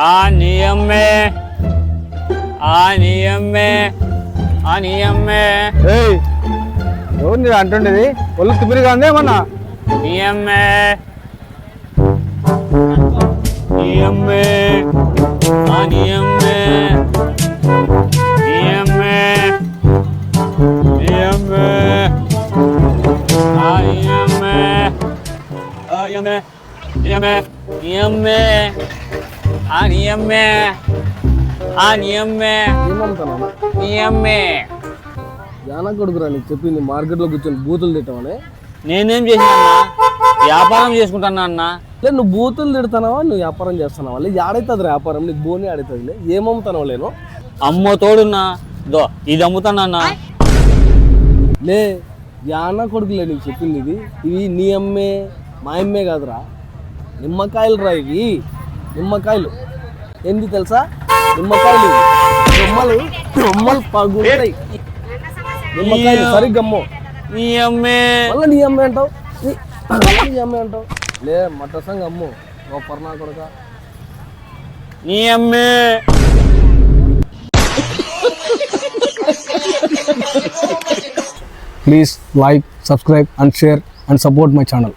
ఆ నీయమ్మే ఆ నీయమ్మే ఆ నీయమ్మే ఎవరు మీరు అంటుండేది? ఒళ్ళు తిప్పిరిగా ఉంది ఏమన్నా? నీయమ్మే నీయమ్మే ఆ నీయమ్మే నీయమ్మే నీయమ్మే ఆ నీయమ్మే ఆ నీయమ్మే నీయమ్మే నీయమ్మే ఆ నీయమ్మే ఆ నీయమ్మే ఏమమ్ముతానా? నీయమ్మే. జానా కొడుకురా నీకు చెప్పింది మార్కెట్లో కూర్చొని బూతులు తిట్టామని. నేనేం చేసినా వ్యాపారం చేసుకుంటానా అన్న. లేదు నువ్వు బూతులు తిడతానావా, నువ్వు వ్యాపారం చేస్తున్నావా? లేదు ఆడవుతుంది వ్యాపారం, నీకు బోని ఆడవుతుంది. ఏమమ్ముతానావు లేను? అమ్మో తోడున్నా దో ఇది అమ్ముతానన్నా. లే జానా కొడుకులే నీకు చెప్పింది ఇది. ఇవి నీ అమ్మే మా అమ్మే కాదురా, నిమ్మకాయలు రా ఇవి. నిమ్మకాయలు ఏంది తెలుసా? నిమ్మకాయలు బొమ్మలు బొమ్మలు పగులుతాయి. నిమ్మకాయలు సరిగ్గమ్మో. నీ అమ్మే మళ్ళీ నీ అమ్మే అంటావు, నీ అమ్మే అంటావు. లే మట్టసంగా అమ్ము ఓ పర్నా కొడుక. నీ అమ్మే. Please like, subscribe and share and support my channel.